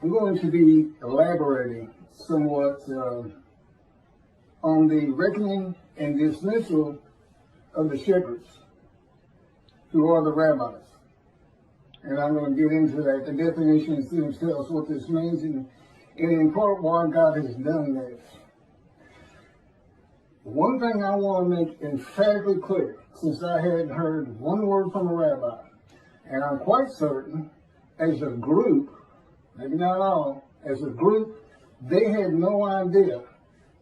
I'm going to be elaborating somewhat on the reckoning and dismissal of the shepherds, who are the rabbis. And I'm going to get into that, the definitions themselves, what this means, and in part why God has done this. One thing I want to make emphatically clear, since I hadn't heard one word from a rabbi, and I'm quite certain, as a group, maybe not all, as a group, they had no idea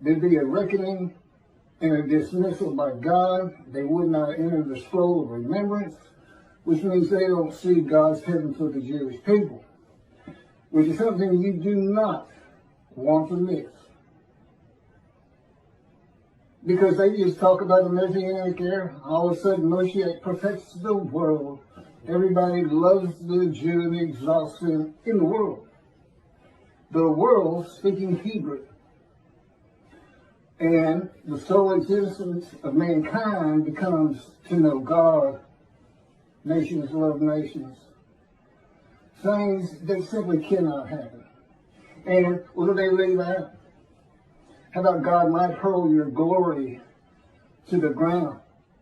there'd be a reckoning and a dismissal by God. They would not enter the scroll of remembrance, which means they don't see God's heaven for the Jewish people, which is something you do not want to miss. Because they just talk about the Messianic era. All of a sudden, Moshiach perfects the world. Everybody loves the Jew and exalts him in the world. The world speaking Hebrew. And the sole existence of mankind becomes to know God. Nations love nations. Things that simply cannot happen. And what do they leave out? How about God might hurl your glory to the ground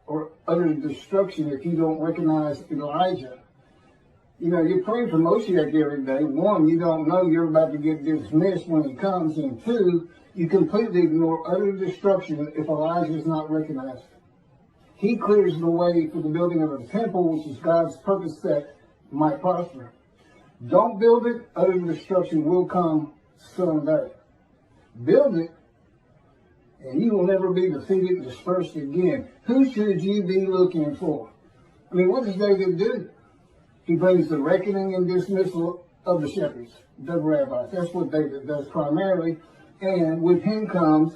or utter destruction if you don't recognize Elijah? You know, you're praying for Moshiach every day. One, you don't know you're about to get dismissed when he comes. And two, you completely ignore utter destruction if Elijah is not recognized. He clears the way for the building of the temple, which is God's purpose that might prosper. Don't build it, utter destruction will come someday. Build it, and you will never be defeated and dispersed again. Who should you be looking for? I mean, what does David do? He brings the reckoning and dismissal of the shepherds, the rabbis. That's what David does primarily. And with him comes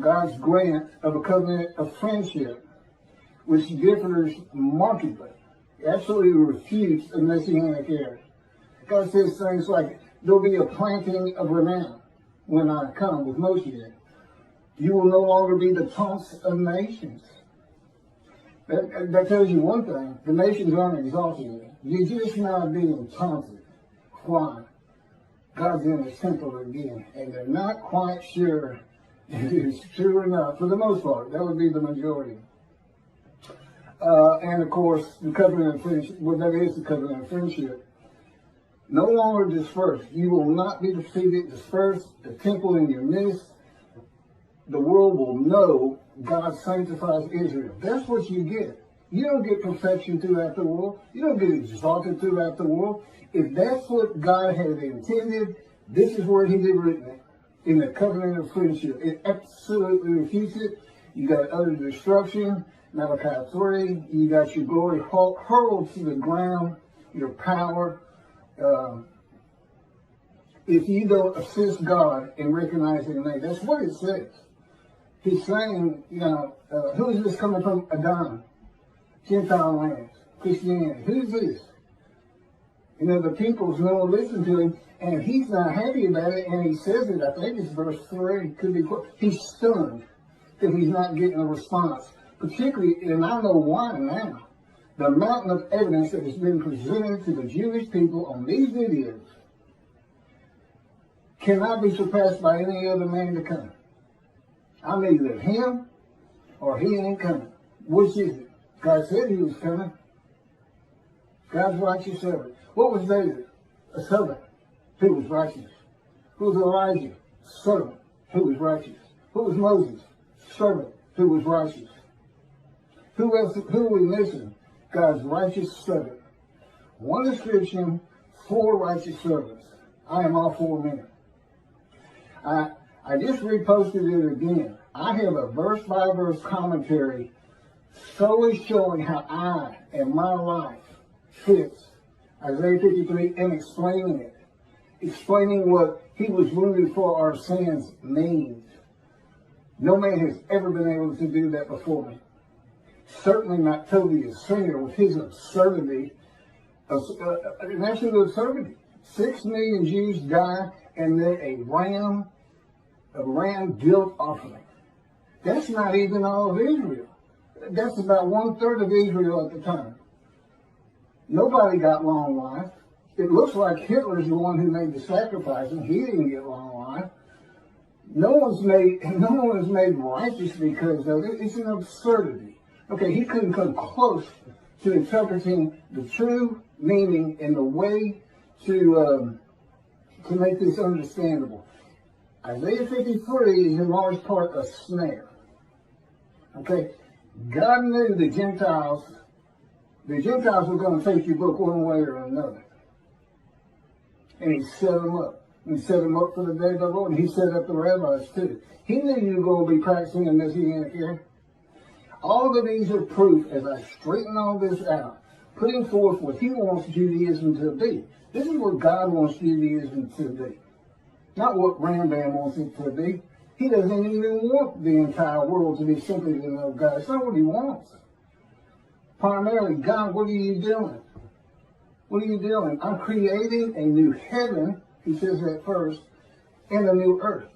God's grant of a covenant of friendship, which differs markedly, absolutely refutes the Messianic era. God says things like, there'll be a planting of renown when I come with Moshiach. You will no longer be the taunts of nations. That tells you one thing. The nations aren't exalting you. You're just not being taunted. Why? God's in his temple again. And they're not quite sure if it's true or not. For the most part, that would be the majority. And of course, the covenant of friendship, well, that is the covenant of friendship. No longer dispersed. You will not be defeated, dispersed. The temple in your midst. The world will know God sanctifies Israel. That's what you get. You don't get perfection throughout the world. You don't get exalted throughout the world. If that's what God had intended, this is where he did written it. In the covenant of friendship. It absolutely refutes it. You got utter destruction. Malachi 3. You got your glory hurled to the ground. Your power. If you don't assist God in recognizing the name. That's what it says. He's saying, you know, who is this coming from? Adament, Gentile lands, Christianity. Who's this? You know, the people's going to listen to him, and he's not happy about it, and he says it, I think it's verse 3, could be quote. He's stunned that he's not getting a response. Particularly, and I know why now, the mountain of evidence that has been presented to the Jewish people on these videos cannot be surpassed by any other man to come. I'm either him or he ain't coming. Which is it? God said he was coming. God's righteous servant. What was David? A servant who was righteous. Who was Elijah? Servant who was righteous. Who was Moses? Servant who was righteous. Who else? Who we missing? God's righteous servant. One description, 4 righteous servants. I am all 4 men. I just reposted it again. I have a verse-by-verse commentary solely showing how I and my life fits Isaiah 53 and explaining it. Explaining what he was wounded for our sins means. No man has ever been able to do that before me. Certainly not Tobias Singer with his absurdity. An absolute absurdity. 6 million Jews die and then a ram guilt offering. That's not even all of Israel. That's about 1/3 of Israel at the time. Nobody got long life. It looks like Hitler's the one who made the sacrifice, and he didn't get long life. No one is made righteous because of it. It's an absurdity. Okay, he couldn't come close to interpreting the true meaning and the way to make this understandable. Isaiah 53 is in large part a snare. Okay, God knew the Gentiles were going to take your book one way or another. And he set them up. He set them up for the day of the Lord, and he set up the rabbis too. He knew you were going to be practicing the Messianic era. All of these are proof, as I straighten all this out, putting forth what he wants Judaism to be. This is what God wants Judaism to be. Not what Rambam wants it to be. He doesn't even want the entire world to be simply to know God. It's not what he wants. Primarily, God, what are you doing? What are you doing? I'm creating a new heaven, he says that first, and a new earth.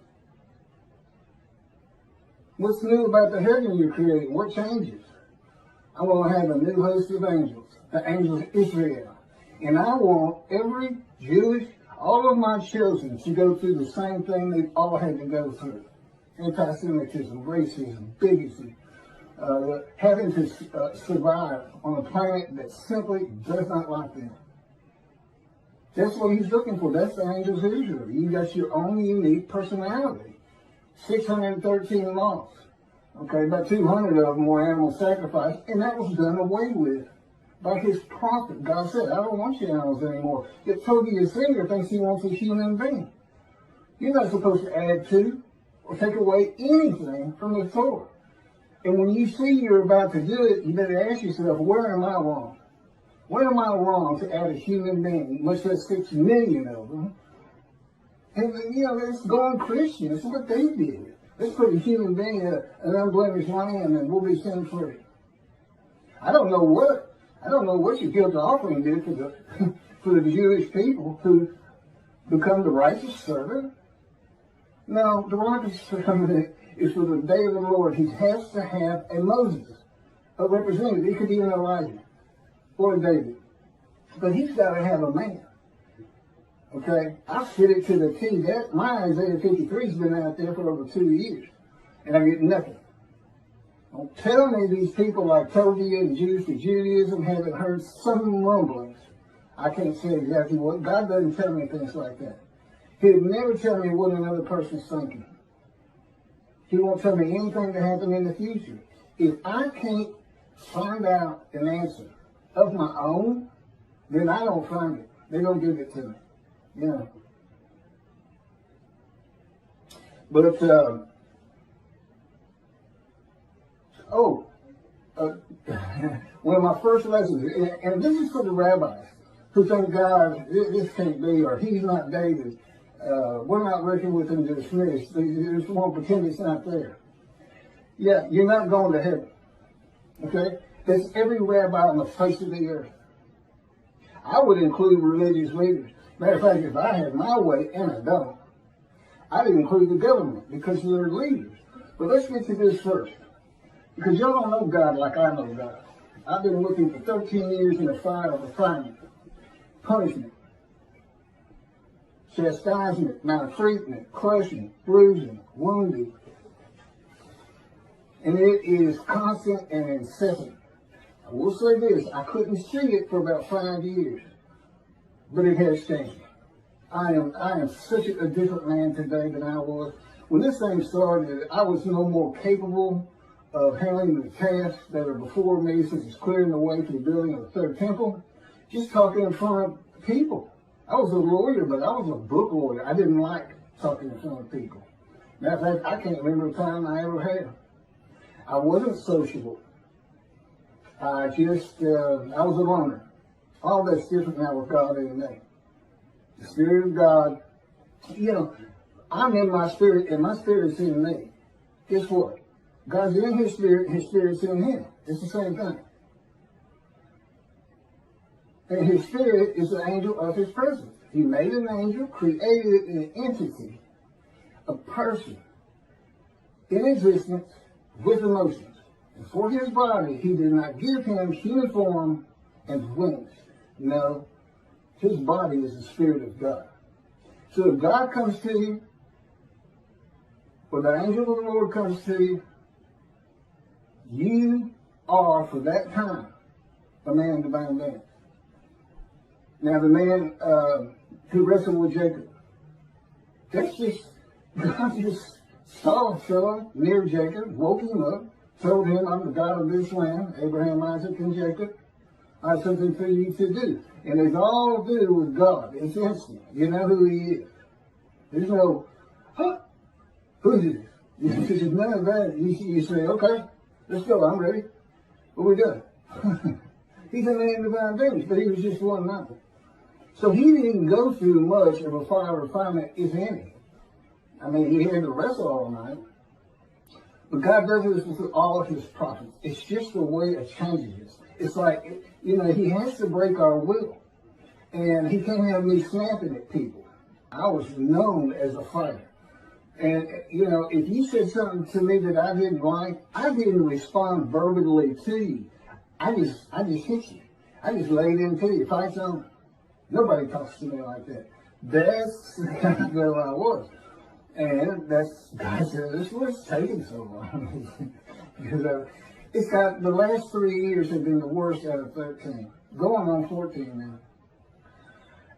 What's new about the heaven you're creating? What changes? I want to have a new host of angels, the angels of Israel. And I want every Jewish, all of my children to go through the same thing they've all had to go through. Anti-Semitism, racism, bigotry, having to survive on a planet that simply does not like them. That's what he's looking for. That's the angels of Israel. You got your own unique personality. 613 laws. Okay, about 200 of them were animal sacrifice, and that was done away with by his prophet. God said, I don't want your animals anymore. Yet Toby Singer thinks he wants a human being. You're not supposed to add to or take away anything from the Torah. And when you see you're about to do it, you better ask yourself, where am I wrong? Where am I wrong to add a human being, much less 6 million of them? And, you know, let's go on Christian. That's what they did. Let's put a human being in an unblemished lamb and we'll be sin free. I don't know what your guilt offering did for the Jewish people who become the righteous servant. No, the righteous servant is for the day of the Lord. He has to have a Moses, a representative. It could be an Elijah or a David. But he's got to have a man. Okay? I fit it to the T. My Isaiah 53 has been out there for over 2 years. And I get nothing. Don't tell me these people like Tobia and Jews to Judaism haven't heard some rumblings. I can't say exactly what. God doesn't tell me things like that. He'd never tell me what another person's thinking. He won't tell me anything to happen in the future. If I can't find out an answer of my own, then I don't find it. They don't give it to me. You know. But, one of my first lessons, and this is for the rabbis who think God, this can't be, or he's not David. We're not working with him to dismiss. They just won't pretend it's not there. Yeah, you're not going to heaven. Okay? That's every rabbi on the face of the earth. I would include religious leaders. Matter of fact, if I had my way, and I don't, I'd include the government because they're leaders. But let's get to this first. Because y'all don't know God like I know God. I've been looking for 13 years in the fire of refinement, punishment, chastisement, maltreatment, crushing, bruising, wounding. And it is constant and incessant. I will say this, I couldn't see it for about 5 years, but it has changed. I am such a different man today than I was. When this thing started, I was no more capable of handling the tasks that are before me, such as clearing the way for the building of the third temple, just talking in front of people. I was a lawyer, but I was a book lawyer. I didn't like talking in front of people. Matter of fact, I can't remember a time I ever had. I wasn't sociable. I was a loner. All that's different now with God in me. The Spirit of God, you know, I'm in my spirit, and my spirit's in me. Guess what? God's in his spirit's in him. It's the same thing. And his spirit is the angel of his presence. He made an angel, created an entity, a person, in existence with emotions. And for his body, he did not give him human form and wings. No, His body is the Spirit of God. So if God comes to you, or the angel of the Lord comes to you, you are, for that time, a man in divine dance. Now, the man who wrestled with Jacob, that's just, God just saw him near Jacob, woke him up, told him, I'm the God of this land, Abraham, Isaac, and Jacob. I have something for you to do. And it's all to do with God. It's instant. You know who he is. There's no, huh? Who's this? There's none of that. You say, okay, let's go. I'm ready. What we doing? He's a man of divine things, but he was just one nothing. So he didn't go through much of a fire of refinement, if any. I mean, he had to wrestle all night. But God does this with all of his prophets. It's just the way it changes. It's like, you know, he has to break our will. And he can't have me snapping at people. I was known as a fighter. And, you know, if you said something to me that I didn't like, I didn't respond verbally to you. I just hit you. I just laid into you. Fight's on. Nobody talks to me like that. That's the kind of girl I was. And that's, God said, this was taking so long. Because it's got, the last 3 years have been the worst out of 13. Going on 14 now.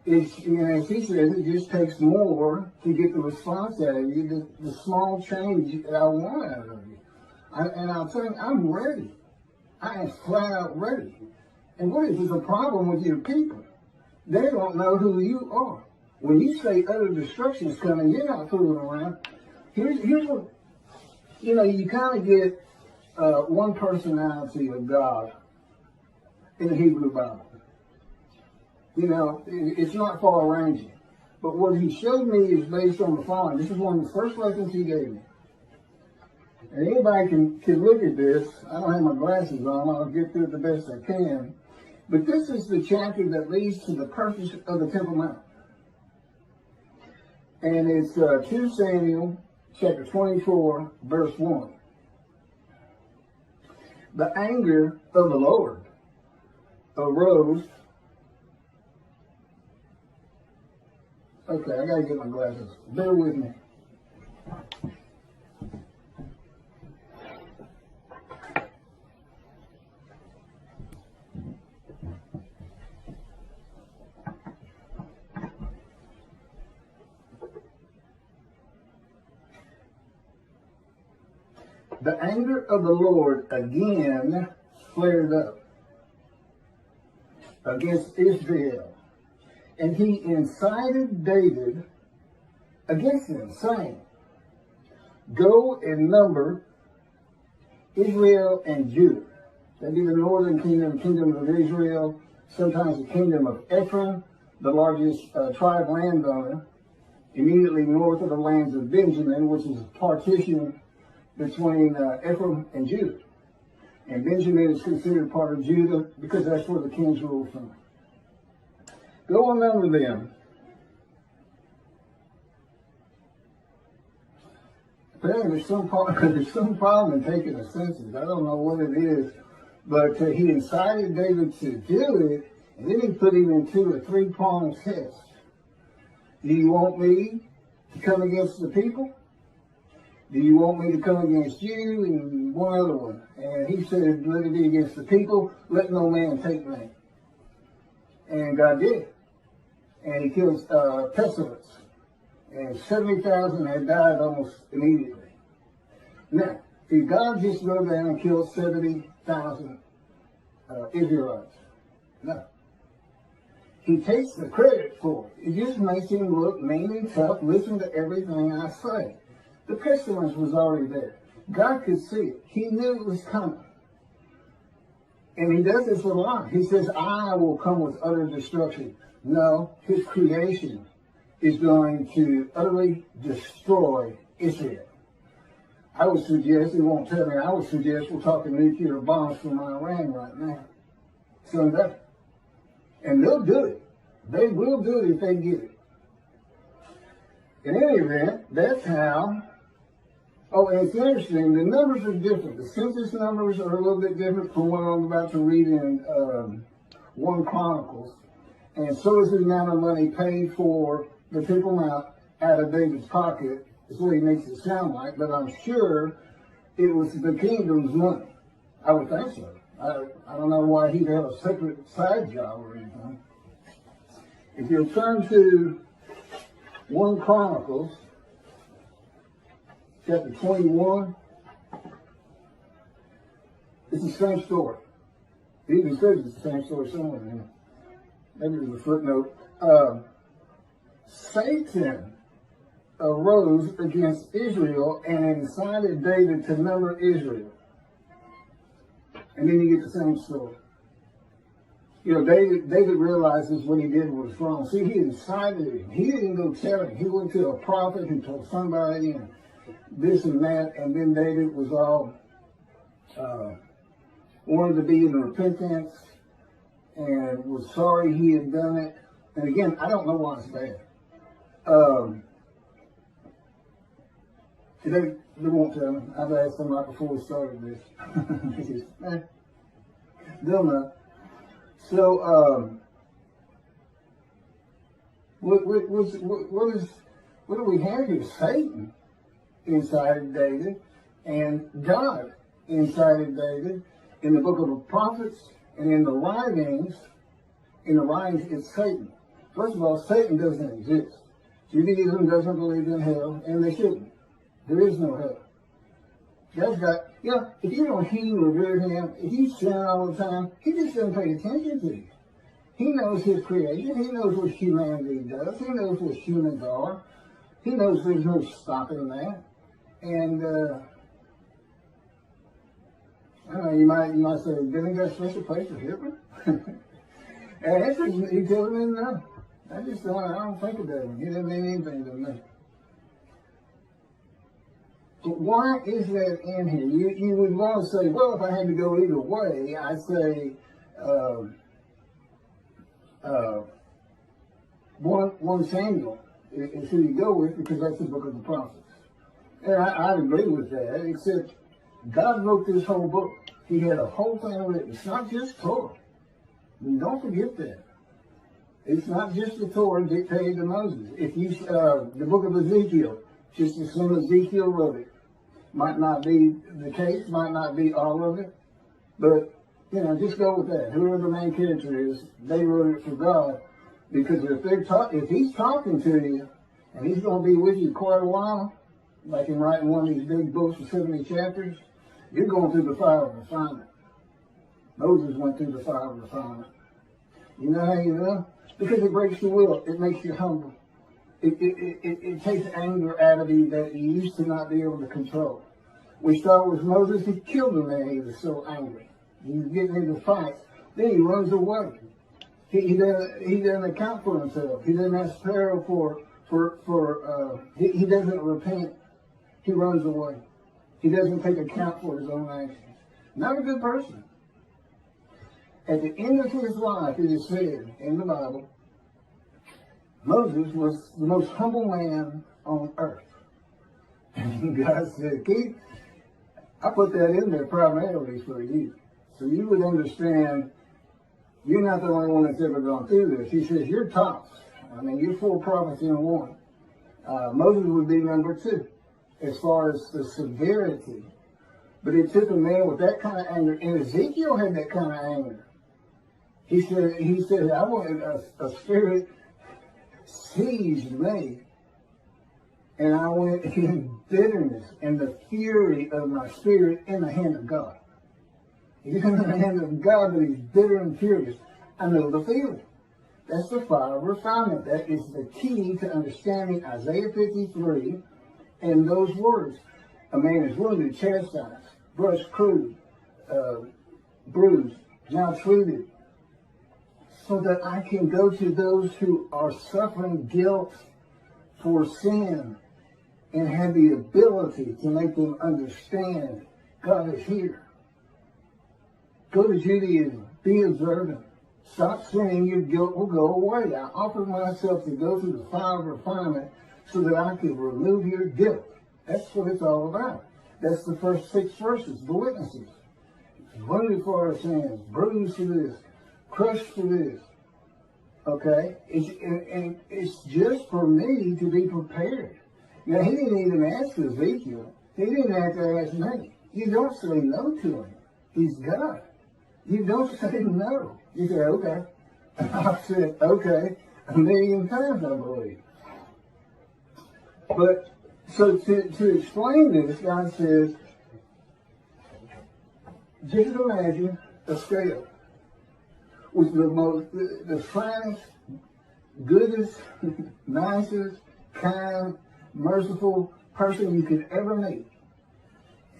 It's, you know, as he says, it just takes more to get the response out of you, the small change that I want out of you. And I'll tell you, I'm ready. I am flat out ready. And what if there's a problem with your people? They don't know who you are. When you say utter destruction is coming, you're not fooling around. Here's what, you know, you kind of get one personality of God in the Hebrew Bible. You know, it's not far ranging. But what he showed me is based on the following. This is one of the first lessons he gave me. And anybody can look at this. I don't have my glasses on. I'll get through it the best I can. But this is the chapter that leads to the purpose of the Temple Mount. And it's 2 Samuel chapter 24, verse 1. The anger of the Lord arose. Okay, I gotta get my glasses. Bear with me. The anger of the Lord again flared up against Israel, and he incited David against them, saying, go and number Israel and Judah. That'd be the northern kingdom, kingdom of Israel, sometimes the kingdom of Ephraim, the largest tribe landowner, immediately north of the lands of Benjamin, which is a partition between Ephraim and Judah. And Benjamin is considered part of Judah because that's where the kings rule from. Go and number them. Apparently there's some problem in taking the census. I don't know what it is, but he incited David to do it, and then he put him into a three-pronged test. Do you want me to come against the people? Do you want me to come against you? And one other one. And he said, let it be against the people. Let no man take me. And God did. And he killed pestilence. And 70,000 had died almost immediately. Now, did God just go down and kill 70,000 Israelites? No. He takes the credit for it. It just makes him look mean and tough. Listen to everything I say. The pestilence was already there. God could see it. He knew it was coming. And he does this a lot. He says, I will come with utter destruction. No, his creation is going to utterly destroy Israel. I would suggest, it won't tell me, I would suggest we're talking nuclear bombs from Iran right now. Someday. And they'll do it. They will do it if they get it. In any event, that's how. Oh, and it's interesting, the numbers are different. The census numbers are a little bit different from what I'm about to read in 1 Chronicles. And so is the amount of money paid for the Temple Mount out of David's pocket, is what he makes it sound like, but I'm sure it was the kingdom's money. I would think so. I don't know why he'd have a separate side job or anything. If you'll turn to 1 Chronicles, chapter 21, it's the same story. It even says it's the same story somewhere in here. Maybe there's a footnote. Satan arose against Israel and incited David to number Israel. And then you get the same story. You know, David realizes what he did was wrong. See, he incited him. He didn't go tell him. He went to a prophet who told somebody and this and that, and then David was all wanted to be in repentance and was sorry he had done it. And again, I don't know why it's bad. They won't tell me. I've asked them right before we started this. They just, they'll know. So, what do we have here? Satan incited David, and God incited David in the book of the prophets, and in the writings. In the writings, it's Satan. First of all, Satan doesn't exist. Judaism doesn't believe in hell, and they shouldn't. There is no hell. God's got, you know, if you don't heed or revere him, if you sin all the time, he just doesn't pay attention to you. He knows his creation. He knows what humanity does. He knows what humans are. He knows there's no stopping that. And, I don't know, you might say, didn't he got a special place for Hitler? And that's what he tells me no. I don't think about him. He doesn't mean anything to me. But why is that in here? You would want to say, well, if I had to go either way, I'd say 1 Samuel is who you go with, because that's the book of the prophets. And I agree with that, except God wrote this whole book. He had a whole thing written. It's not just Torah. Don't forget that. It's not just the Torah dictated to Moses. If you, the book of Ezekiel, just as soon as Ezekiel wrote it, might not be the case, might not be all of it, but, you know, just go with that. Whoever the main character is, they wrote it for God, because if he's talking to you, and he's going to be with you quite a while, like in writing one of these big books of 70 chapters, you're going through the fire of refinement. Moses went through the fire of refinement. You know how you know? Because it breaks your will. It makes you humble. It takes anger out of you that you used to not be able to control. We start with Moses. He killed a man. He was so angry. He's getting into fights. Then he runs away. He doesn't account for himself. He doesn't ask Pharaoh he doesn't repent. He runs away. He doesn't take account for his own actions. Not a good person. At the end of his life, it is said in the Bible, Moses was the most humble man on earth. And God said, Keith, I put that in there primarily for you. So you would understand you're not the only one that's ever gone through this. He says, you're tops. I mean, you're 4 prophets in one. Moses would be number 2 as far as the severity. But it took a man with that kind of anger. And Ezekiel had that kind of anger. He said, I wanted a spirit seized me. And I went in bitterness and the fury of my spirit in the hand of God. He's in the hand of God, but he's bitter and furious. I know the feeling. That's the fire of refinement. That is the key to understanding Isaiah 53 and those words. A man is wounded, chastised, brushed, bruised, maltreated, so that I can go to those who are suffering guilt for sin and have the ability to make them understand God is here. Go to Judaism. Be observant. Stop sinning. Your guilt will go away. I offer myself to go through the fire of refinement so that I can remove your guilt. That's what it's all about. That's the first 6 verses, the witnesses. Wounded for our sins, bruised for this, crushed for this. Okay? It's just for me to be prepared. Now, he didn't even ask Ezekiel. He didn't have to ask me. You don't say no to him. He's God. You don't say no. You say, okay. I've said, okay, 1,000,000 times, I believe. But, so to explain this, God says, just imagine a scale with the finest, goodest, nicest, kind, merciful person you could ever meet.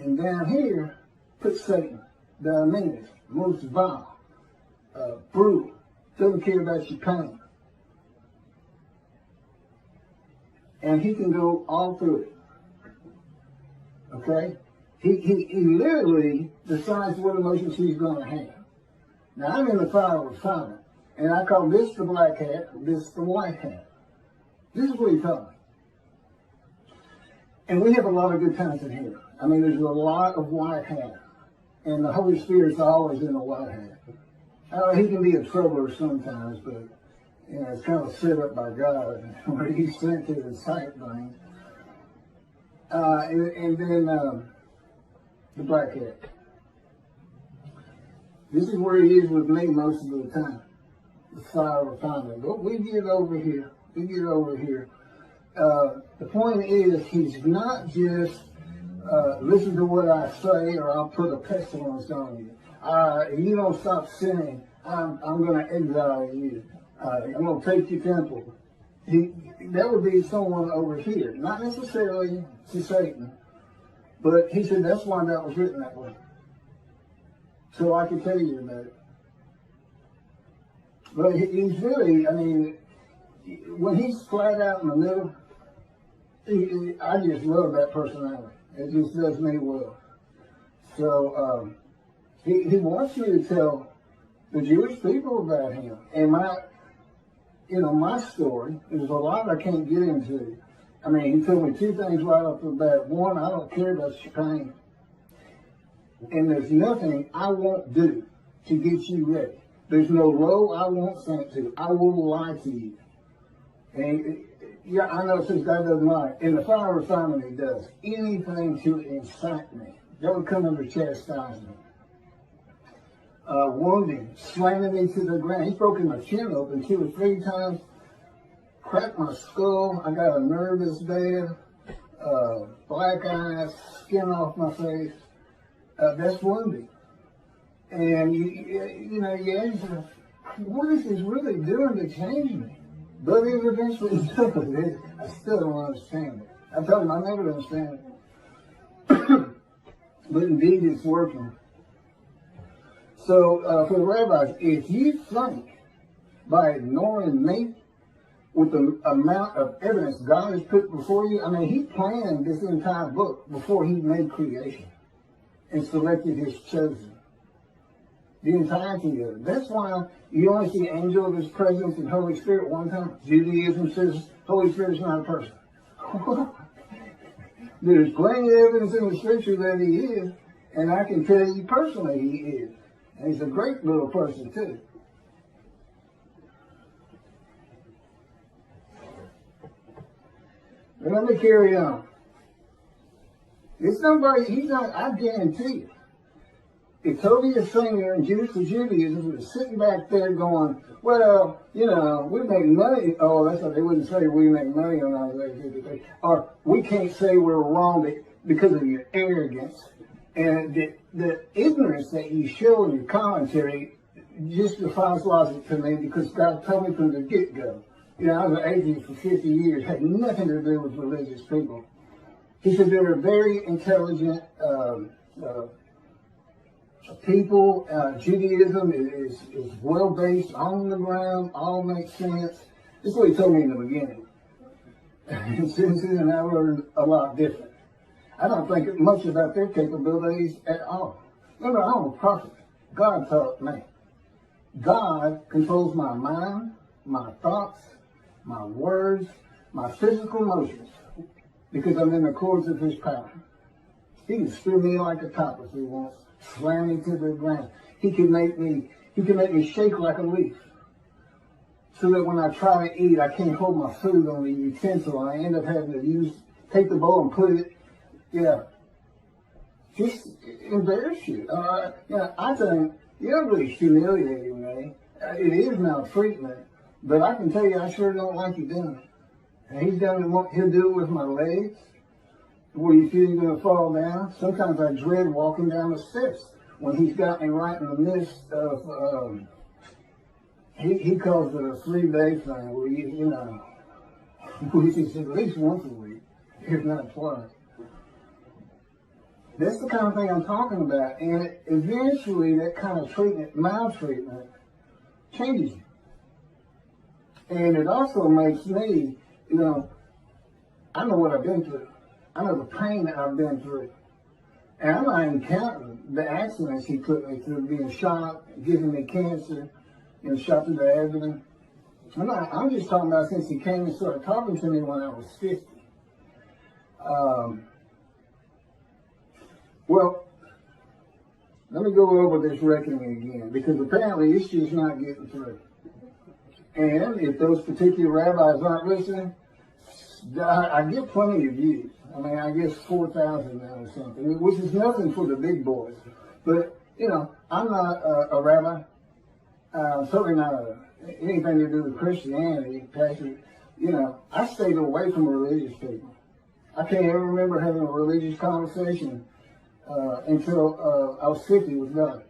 And down here, put Satan, the meanest, most vile, brutal, doesn't care about your pain. And he can go all through it. Okay? He literally decides what emotions he's going to have. Now, I'm in the fire of refinement, and I call this the black hat, this the white hat. This is what he's talking. And we have a lot of good times in here. I mean, there's a lot of white hat, and the Holy Spirit's always in the white hat. He can be a troubler sometimes, but you know, it's kind of set up by God, where he's sent to the sight things. And then the black hat. This is where he is with me most of the time. The fire of refinement. But we get over here. We get over here. The point is, he's not just listen to what I say, or I'll put a pestilence on you. If you don't stop sinning, I'm going to exile you. I'm going to take your temple. That would be someone over here, not necessarily to Satan, but he said that's why that was written that way. So I can tell you about it. But he's really, I mean, when he's flat out in the middle, I just love that personality. It just does me well. So he wants you to tell the Jewish people about him. And my story, there's a lot I can't get into. I mean, he told me two things right off the bat. One, I don't care about your pain. And there's nothing I won't do to get you ready. There's no row I won't send to. I will lie to you. And yeah, I know since God doesn't lie. In the fire of refinement, he does anything to incite me. That would come under chastisement. Wounding, slamming me to the ground. He's broken my chin open 2 or 3 times, cracked my skull. I got a nervous bad, black eyes, skin off my face. That's wounding. And you ask yourself, what is this really doing to change me? But it eventually does. I still don't understand it. I told him I never understand it. But indeed, it's working. So for the rabbis, if you think by ignoring me with the amount of evidence God has put before you, I mean, he planned this entire book before he made creation and selected his chosen. The entirety of it. That's why you only see angel of his presence and Holy Spirit one time. Judaism says Holy Spirit is not a person. There's plenty of evidence in the scripture that he is, and I can tell you personally he is. And he's a great little person too. But let me carry on. It's nobody, he's not, I guarantee you. If Tobias Singer and Jews for Judaism was sitting back there going, well, we make money. Oh, that's what they wouldn't say, we make money on Isaiah 53. Or we can't say we're wrong because of your arrogance. And the ignorance that you show in your commentary just defies logic to me, because God told me from the get-go. I was an atheist for 50 years, had nothing to do with religious people. He said they're very intelligent people. Judaism is well-based, on the ground, all makes sense. This is what he told me in the beginning. And since then, I learned a lot different. I don't think much about their capabilities at all. Remember, I'm a prophet. God taught me. God controls my mind, my thoughts, my words, my physical motions, because I'm in the cords of his power. He can screw me like a top if he wants, slam me to the ground. He can make me shake like a leaf. so that when I try to eat, I can't hold my food on the utensil. I end up having to take the bowl and put it, just embarrass you. I think you're really humiliating me. It is maltreatment, but I can tell you, I sure don't like you doing it. And he's done it. He'll do it with my legs, where you feel you're going to fall down. Sometimes I dread walking down the steps when he's got me right in the midst of. He calls it a 3-day thing, where which is at least once a week, if not twice. That's the kind of thing I'm talking about, and eventually that kind of treatment, maltreatment, changes you. And it also makes me, I know what I've been through. I know the pain that I've been through. And I'm not even counting the accidents he put me through, being shot, giving me cancer, shot through the abdomen. I'm just talking about since he came and started talking to me when I was 50. Well, let me go over this reckoning again, because apparently it's just not getting through. And if those particular rabbis aren't listening, I get plenty of views. I mean, I guess 4,000 now or something, which is nothing for the big boys. But, I'm not a rabbi. Certainly not anything to do with Christianity, Pastor. I stayed away from religious people. I can't ever remember having a religious conversation until I was 50 with God.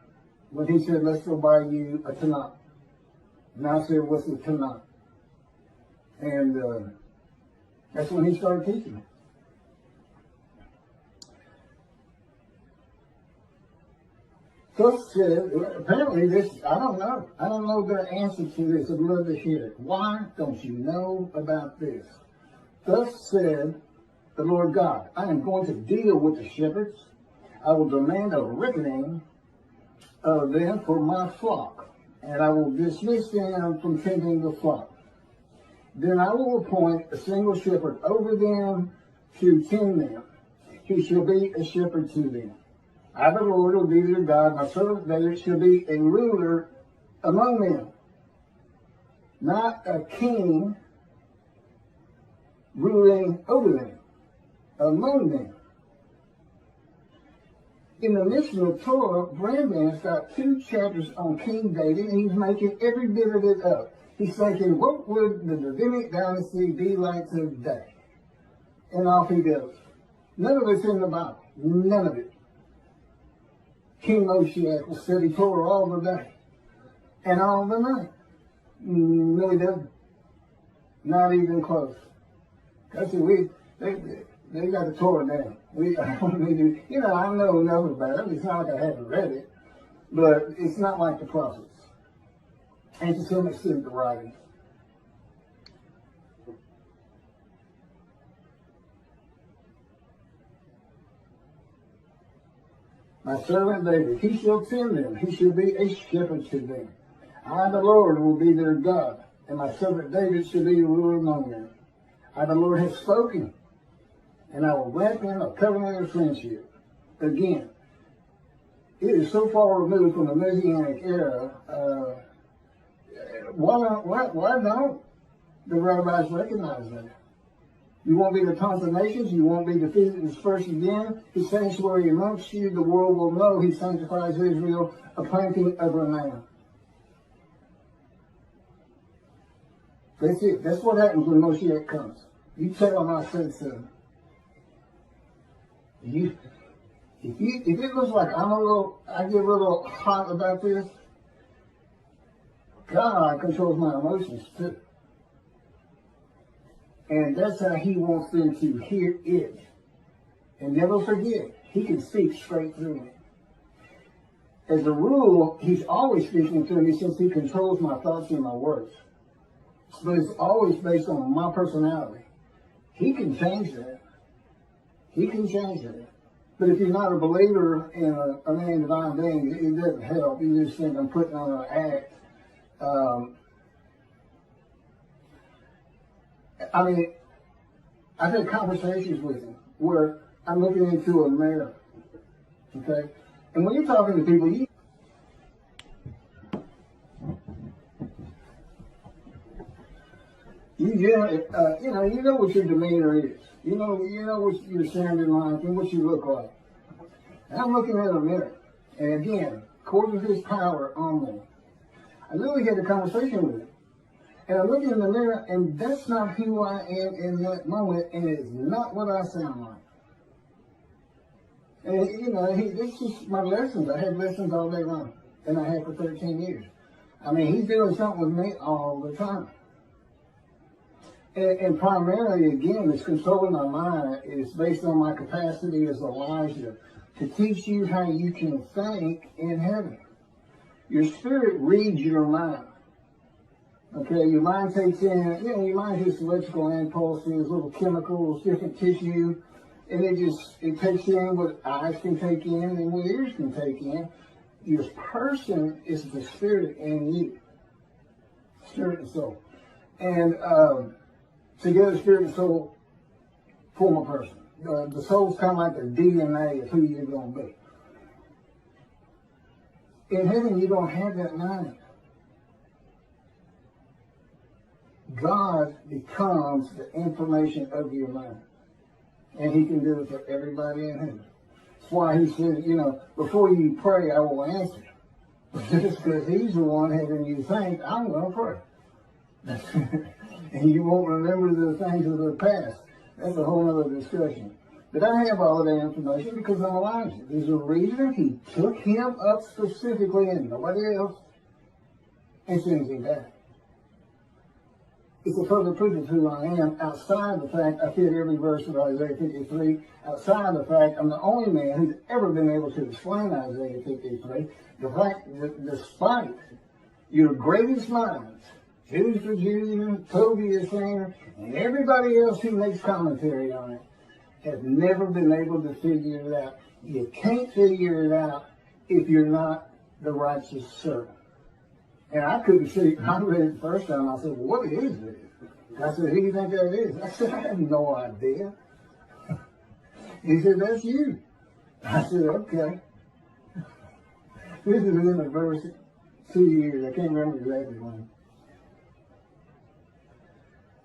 When he said, let's go buy you a Tanakh. And I said, what's the Tanakh? And that's when he started teaching me. Thus said, apparently this, I don't know the answer to this. I'd love to hear it. Why don't you know about this? Thus said the Lord God, I am going to deal with the shepherds. I will demand a reckoning of them for my flock, and I will dismiss them from tending the flock. Then I will appoint a single shepherd over them to tend them. He shall be a shepherd to them. I, the Lord, will be their God. My servant David shall be a ruler among them, not a king ruling over them, among them. In the Messianic Torah, Rambam's got 2 chapters on King David, and he's making every bit of it up. He's thinking, what would the Davidic dynasty be like today? And off he goes. None of it's in the Bible. None of it. King Moshiach will study Torah all the day and all the night. No, he doesn't. Not even close. That's it. They got the Torah down. I know enough about it. It's not like I haven't read it, but it's not like the prophets. And to some extent, the writings. My servant David, he shall tend them. He shall be a shepherd to them. I, the Lord, will be their God, and my servant David shall be a ruler among them. I, the Lord, have spoken, and I will grant them a covenant of friendship. Again, it is so far removed from the Messianic era. Why don't the rabbis recognize that? You won't be the tons of nations. You won't be defeated and dispersed again. His sanctuary amongst you, the world will know he sanctifies Israel, a planting of renown. That's it. That's what happens when Moshiach comes. You tell him I said so. If it looks like I get a little hot about this, God controls my emotions too. And that's how he wants them to hear it. And never forget, he can speak straight through me. As a rule, he's always speaking through me since he controls my thoughts and my words. But it's always based on my personality. He can change that. He can change that. But if you're not a believer in a man divine being, it doesn't help. You just think I'm putting on an act. I've had conversations with him where I'm looking into a mirror, okay? And when you're talking to people, You know what your demeanor is. You know what you're sounding like and what you look like. And I'm looking at a mirror, and again, according to His power on me, I literally had a conversation with Him. And I look in the mirror, and that's not who I am in that moment, and it's not what I sound like. And, it's just my lessons. I have lessons all day long, and I have for 13 years. I mean, He's doing something with me all the time. And primarily, again, it's controlling my mind. It's based on my capacity as Elijah to teach you how you can think in heaven. Your spirit reads your mind. Okay, your mind takes in, your mind has electrical impulses, little chemicals, different tissue, and it takes in what eyes can take in and what ears can take in. Your person is the spirit in you, spirit and soul. And together, spirit and soul form a person. The soul's kind of like the DNA of who you're going to be. In heaven, you don't have that mind. God becomes the information of your mind. And He can do it for everybody in heaven. That's why He said, before you pray, I will answer. Just because He's the one having you think, I'm going to pray. And you won't remember the things of the past. That's a whole other discussion. But I have all of that information because I'm Elijah. There's a reason He took him up specifically and nobody else and sends him back. It's a further proof of who I am outside the fact I fit every verse of Isaiah 53, outside the fact I'm the only man who's ever been able to explain Isaiah 53. The fact that despite your greatest minds, Jews for Jews, Toby Singer, and everybody else who makes commentary on it, have never been able to figure it out. You can't figure it out if you're not the righteous servant. And I couldn't see, I read it the first time, I said, well, what is this? I said, who do you think that is? I said, I have no idea. He said, that's you. I said, okay. This is in the verse 2 years, I can't remember exactly when.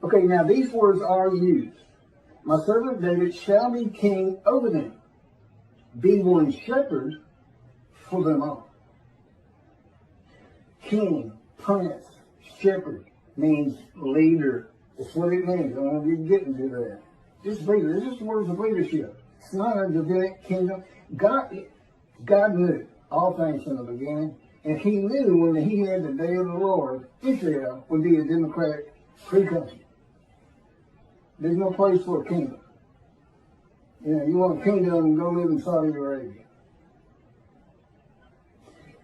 Okay, now these words are used. My servant David shall be king over them, be one shepherd for them all. King, prince, shepherd means leader. That's what it means. I want to be getting to that. This leader, this is words of leadership. It's not a Davidic kingdom. God knew all things from the beginning, and He knew when He had the day of the Lord, Israel would be a democratic free country. There's no place for a kingdom. You want a kingdom, go live in Saudi Arabia.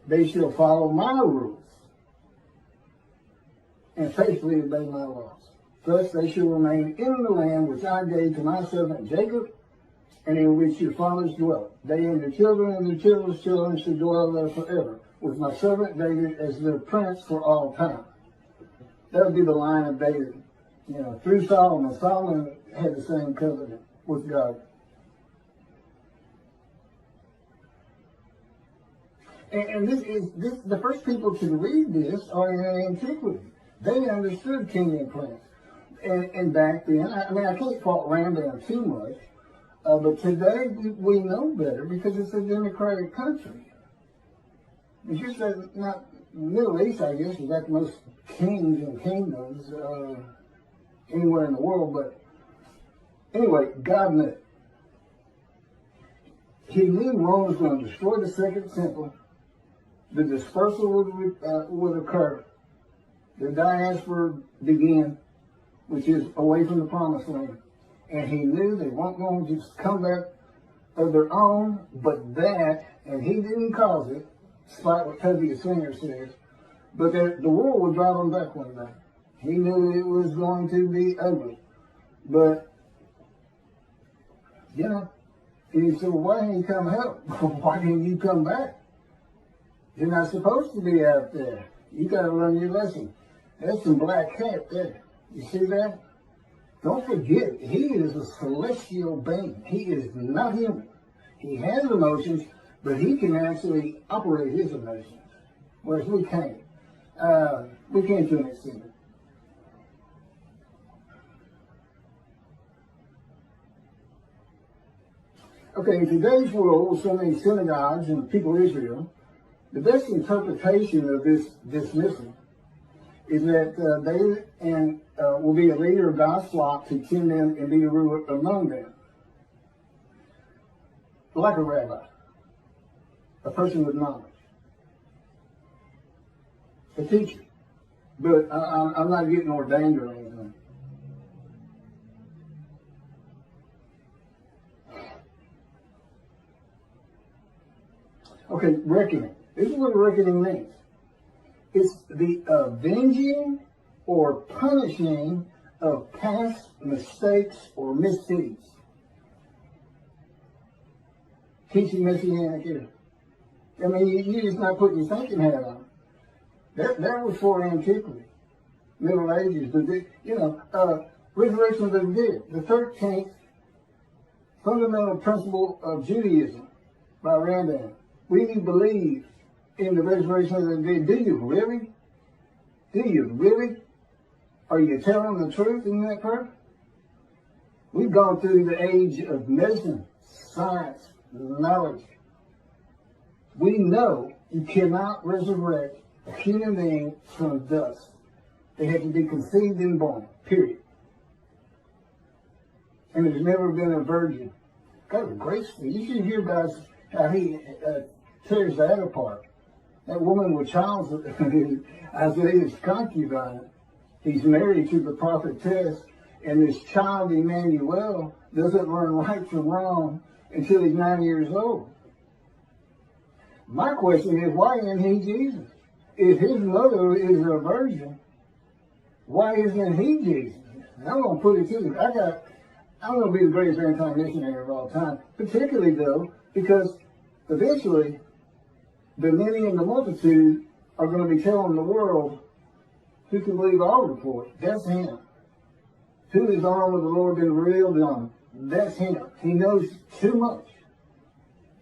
They shall follow my rules and faithfully obey my laws. Thus they shall remain in the land which I gave to my servant Jacob, and in which your fathers dwelt. They and their children and their children's children shall dwell there forever, with my servant David as their prince for all time. That would be the line of David. Through Solomon. Solomon had the same covenant with God. And the first people to read this are in antiquity. They understood king and prince. And back then, I can't fault Rambam too much, but today we know better because it's a democratic country. It's just that not Middle East, I guess, is got the most kings and kingdoms anywhere in the world. But anyway, God knew. He knew Rome was going to destroy the second temple. The dispersal would occur. The diaspora began, which is away from the promised land. And he knew they weren't going to just come back of their own, but that, and he didn't cause it, despite what Toby Singer says, but that the war would drive them back one day. He knew it was going to be ugly. But, he said, well, why didn't you come help? Why didn't you come back? You're not supposed to be out there. You got to learn your lesson. That's some black hat there. You see that? Don't forget, he is a celestial being. He is not human. He has emotions, but he can actually operate his emotions, whereas we can't. We can't to an extent. Okay, in today's world, with so many synagogues and people of Israel, the best interpretation of this dismissal is that will be a leader of God's flock to tend them and be the ruler among them. Like a rabbi, a person with knowledge, a teacher. But I'm not getting ordained or anything. Okay, reckoning. This is what reckoning means. It's the avenging or punishing of past mistakes or misdeeds. Teaching Messianic here. I mean, you're just not putting your thinking hat on. That was for antiquity, Middle Ages. But resurrection of the dead, the 13th fundamental principle of Judaism by Rambam. We believe in the resurrection of the dead. Do you really? Do you really? Are you telling the truth in that part? We've gone through the age of medicine, science, knowledge. We know you cannot resurrect a human being from dust. They have to be conceived and born, period. And there's never been a virgin. God is graceful. You should hear about how he tears that apart. That woman with child, Isaiah's concubine, he's married to the prophetess, and this child, Emmanuel, doesn't learn right from wrong until he's 9 years old. My question is, why isn't he Jesus? If his mother is a virgin, why isn't he Jesus? I'm going to put it to you. I'm going to be the greatest anti-missionary of all time, particularly, though, because eventually the many and the multitude are going to be telling the world who can believe our report. That's him. Who is arm of the Lord been revealed on? That's him. He knows too much.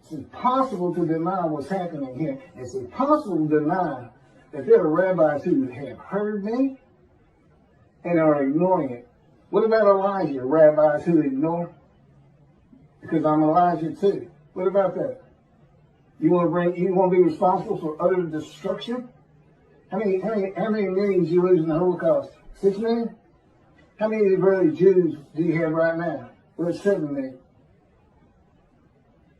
It's impossible to deny what's happening here. It's impossible to deny that there are rabbis who have heard me and are ignoring it. What about Elijah? Rabbis who ignore? Because I'm Elijah too. What about that? You want to be responsible for utter destruction? How many millions you lose in the Holocaust? 6 million? How many Israeli Jews do you have right now? Well, it's 7 million.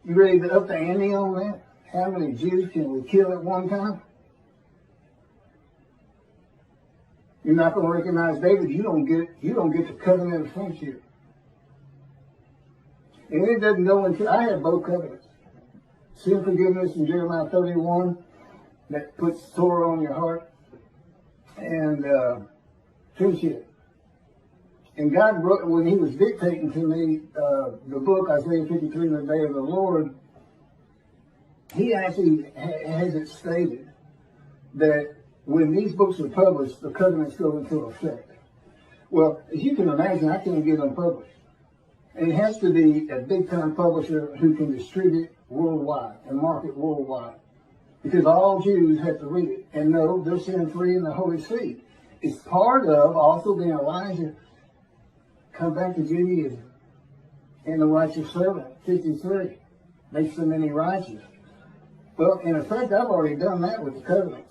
You ready to up the ante on that? How many Jews can we kill at one time? You're not going to recognize David. You don't get the covenant of friendship. And it doesn't go into. I have both covenants. Sin forgiveness in Jeremiah 31 that puts Torah on your heart, and friendship. And God wrote, when he was dictating to me the book, Isaiah 53, in the day of the Lord, he actually has it stated that when these books are published, the covenants go into effect. Well, as you can imagine, I can't get them published. And it has to be a big-time publisher who can distribute worldwide and market worldwide. Because all Jews have to read it and know they're sin-free in the Holy Seed. It's part of also being Elijah. Come back to Judaism. And the righteous servant, 53. Makes the many righteous. Well, in effect, I've already done that with the covenants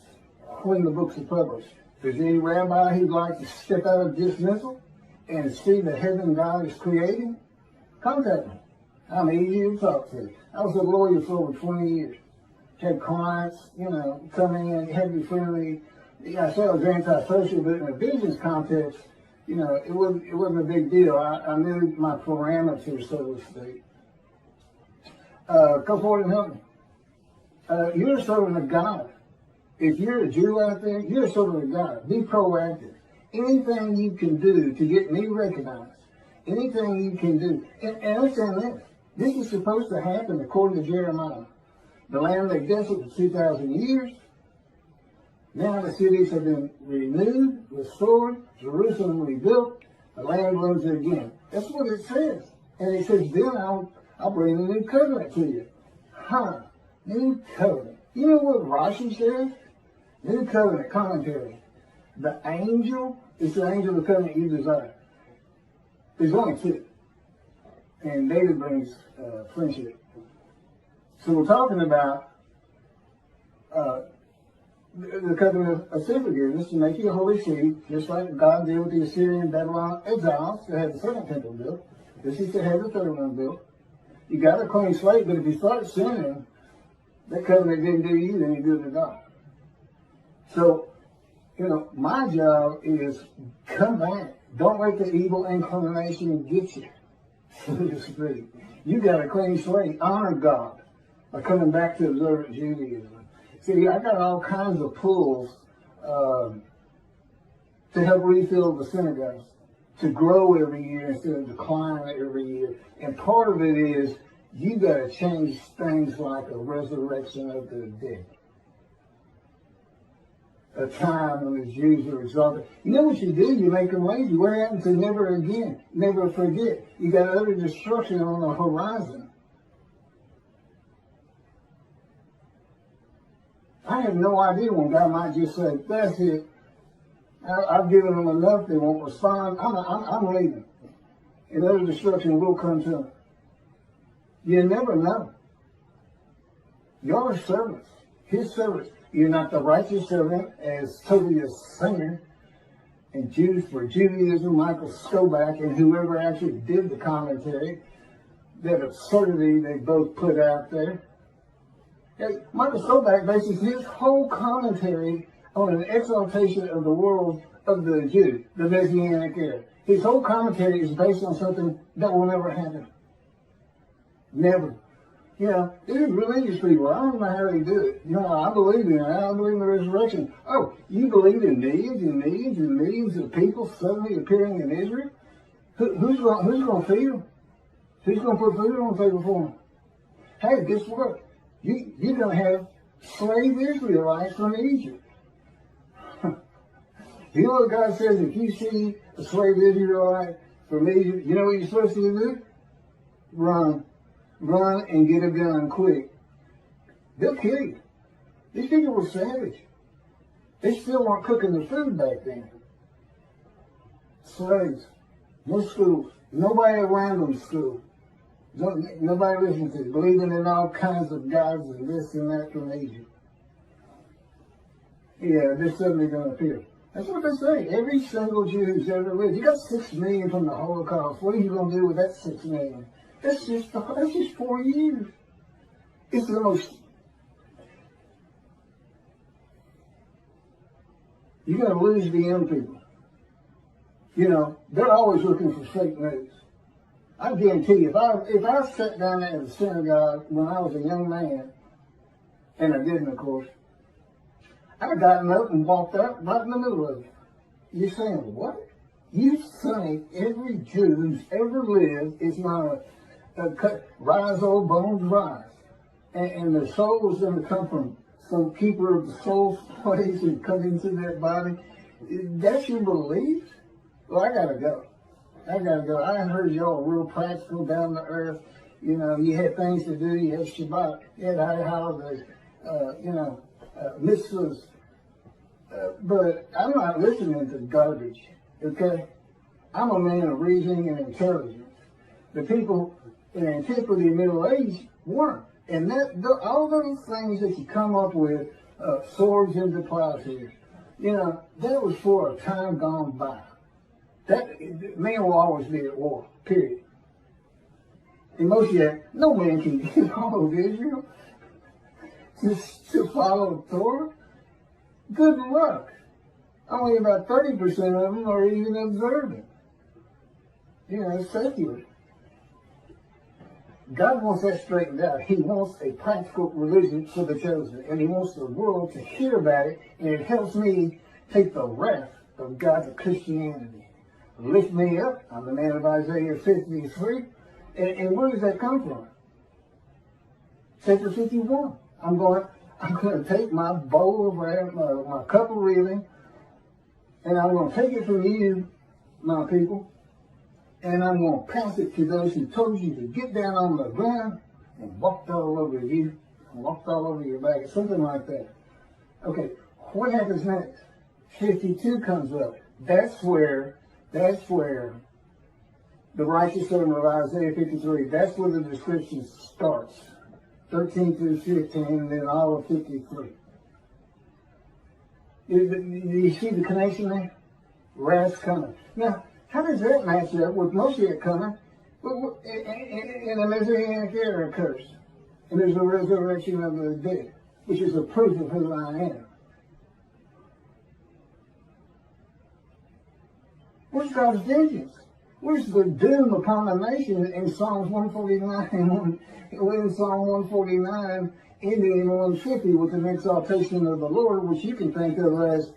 when the books are published. If there's any rabbi who'd like to step out of dismissal and see the heaven God is creating, contact me. I'm easy to talk to. I was a lawyer for over 20 years. Had clients, come in, had to be friendly. I said I was antisocial, but in a business context, it wasn't a big deal. I knew my parameters, so to speak. Come forward and help me. You're serving a God. If you're a Jew out there, you're serving a God. Be proactive. Anything you can do to get me recognized, anything you can do. And understand this. This is supposed to happen according to Jeremiah. The land lay desolate for 2,000 years. Now the cities have been renewed, restored, Jerusalem rebuilt, the land blooms again. That's what it says. And it says, then I'll bring a new covenant to you. New covenant. You know what Rashi says? New covenant commentary. The angel is the angel of the covenant you desire. There's only two. and David brings friendship. So we're talking about the covenant of sin forgiveness to make you a holy seed, just like God did with the Assyrian Babylon exiles that had the second temple built. This is to have the third one built. You got a clean slate, but if you start sinning, that covenant didn't do you any good to God. So, my job is come back. Don't let the evil inclination get you, so to speak. You got a clean slate. Honor God by coming back to observant Judaism. See, I got all kinds of pulls to help refill the synagogues, to grow every year instead of decline every year. And part of it is you got to change things like a resurrection of the dead. A time when the Jews are exalted. You know what you do? You make them lazy. What happens to never again? Never forget. You got utter destruction on the horizon. I have no idea when God might just say, that's it. I've given them enough. They won't respond. I'm leaving. And utter destruction will come to them. You never know. You're servants. His servants. You're not the righteous servant, as Tobias Singer and Jews for Judaism, Michael Skobac, and whoever actually did the commentary, that absurdity they both put out there. Michael Skobac bases his whole commentary on an exaltation of the world of the Jew, the Messianic era. His whole commentary is based on something that will never happen. Never. These are religious people. I don't know how they do it. I believe in it. I believe in the resurrection. Oh, you believe in millions and millions and millions of people suddenly appearing in Israel? Who's going to feed them? Who's going to put food on the table for them? Hey, guess what? You're going to have slave Israelites from Egypt. You know what God says? If you see a slave Israelite from Egypt, you know what you're supposed to do? Run. Run and get a gun quick. They'll kill you. These people were savage. They still weren't cooking the food back then. Slaves. No schools. Nobody around them school. Nobody listened to it. Believing in all kinds of gods and this and that from Egypt. Yeah, they're suddenly going to appear. That's what they say. Every single Jew who's ever lived. You got 6 million from the Holocaust. What are you going to do with that 6 million? That's just 4 years. It's the most. You're going to lose the young people. They're always looking for fake news. I guarantee you, if I sat down there in the synagogue when I was a young man, and I didn't, of course, I'd have gotten up and walked out right in the middle of it. You're saying, what? You say every Jew who's ever lived is not rise, old bones, rise. And the soul is going to come from some keeper of the soul's place and come into that body. That's your belief? Well, I got to go. I heard y'all real practical, down to earth. You had things to do. You had Shabbat. You had holidays. Mitzvahs. But I'm not listening to garbage, okay? I'm a man of reasoning and intelligence. The people in antiquity and Middle Age weren't. And all those things that you come up with, swords into plowshares, that was for a time gone by. Man will always be at war, period. In Moshiach, no man can get all of Israel to follow the Torah. Good luck. Only about 30% of them are even observant. Secular. God wants that straightened out. He wants a practical religion for the chosen. And he wants the world to hear about it. And it helps me take the wrath of God to Christianity. Lift me up. I'm the man of Isaiah 53. And where does that come from? Chapter 51. I'm going to take my bowl of wrath, my cup of reeling, and I'm going to take it from you, my people, and I'm going to pass it to those who told you to get down on the ground and walked all over you, and walked all over your back, something like that. Okay, what happens next? 52 comes up. That's where the righteous servant of Isaiah 53. That's where the description starts. 13 through 15, and then all of 53. Do you see the connection there? Wrath's coming. Now, how does that match up with Moshiach coming? And a Messianic era occurs. And there's a resurrection of the dead, which is a proof of who I am. Where's God's vengeance? Where's the doom upon the nation in Psalms 149, in Psalm 149, ending in 150 with an exaltation of the Lord, which you can think of as,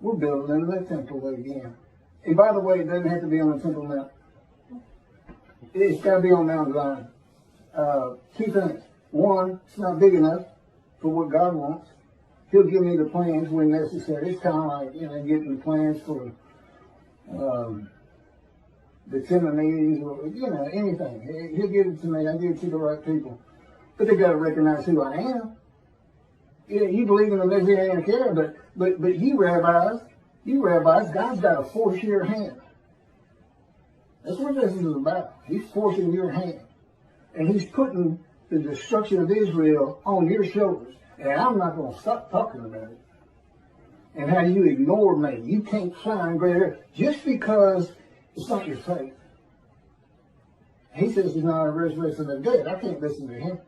we're building the temple again. And by the way, it doesn't have to be on the Temple Mount. It's got to be on Mount Zion. Two things. One, it's not big enough for what God wants. He'll give me the plans when necessary. It's kind of like, getting the plans for the Timonides or, anything. He'll give it to me. I'll give it to the right people. But they got to recognize who I am. You believe in the Messianic era, but you rabbis, God's got to force your hand. That's what this is about. He's forcing your hand. And he's putting the destruction of Israel on your shoulders. And I'm not going to stop talking about it. And how you ignore me. You can't find greater just because it's not your faith. He says he's not a resurrection of the dead. I can't listen to him.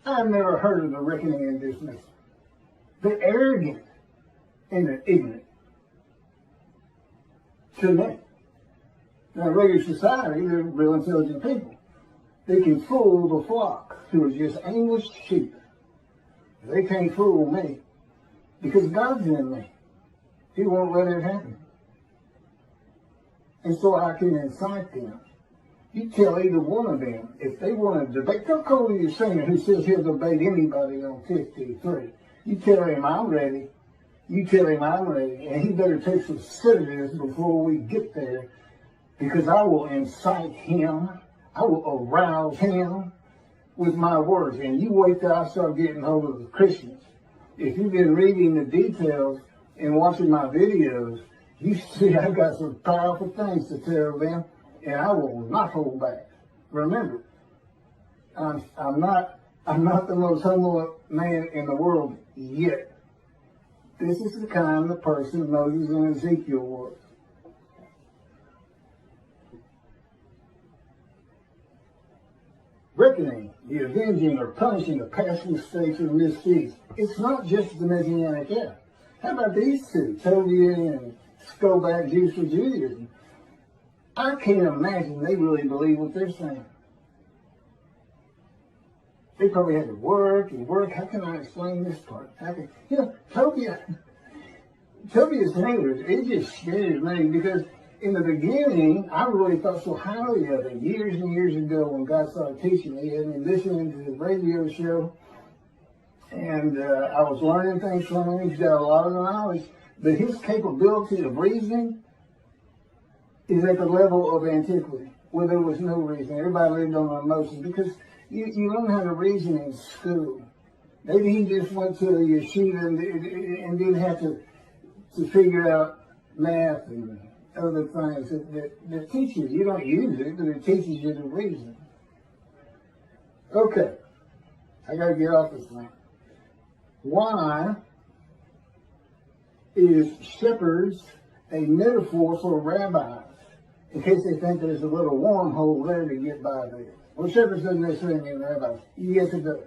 I've never heard of the reckoning and dismissal. They're arrogant and they're ignorant. To me. Now, in regular society, they're real intelligent people. They can fool the flock who are just aimless sheep. They can't fool me because God's in me. He won't let it happen. And so I can incite them. You tell either one of them, if they want to debate, don't call to your singer who says he'll debate anybody on 53. You tell him I'm ready. You tell him I'm ready. And he better take some sedatives before we get there, because I will incite him. I will arouse him with my words. And you wait till I start getting hold of the Christians. If you've been reading the details and watching my videos, you see I've got some powerful things to tell them, and I will not hold back. Remember, I'm not the most humble man in the world yet. This is the kind of person Moses and Ezekiel was. Reckoning, the avenging or punishing of past mistakes or misdeeds. It's not just the Messianic era. How about these two, Tobiah and Skobac, Jews for Judaism? I can't imagine they really believe what they're saying. They probably had to work and work. How can I explain this part? Tobiah's English, it just scares me because in the beginning, I really thought so highly of it. Years and years ago when God started teaching me, and listening to the radio show, and I was learning things from him. He's got a lot of knowledge, but his capability of reasoning is at the level of antiquity, where there was no reason. Everybody lived on emotions, because you learn how to reason in school. Maybe he just went to a yeshiva and didn't have to figure out math and other things that teach you. You don't use it, but it teaches you to reason. Okay, I got to get off this thing. Why is shepherds a metaphor for rabbis? In case they think there's a little wormhole there to get by there. Well, shepherds doesn't necessarily mean rabbis. Yes, it does.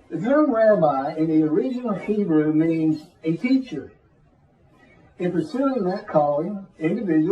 The term rabbi in the original Hebrew means a teacher. In pursuing that calling, individuals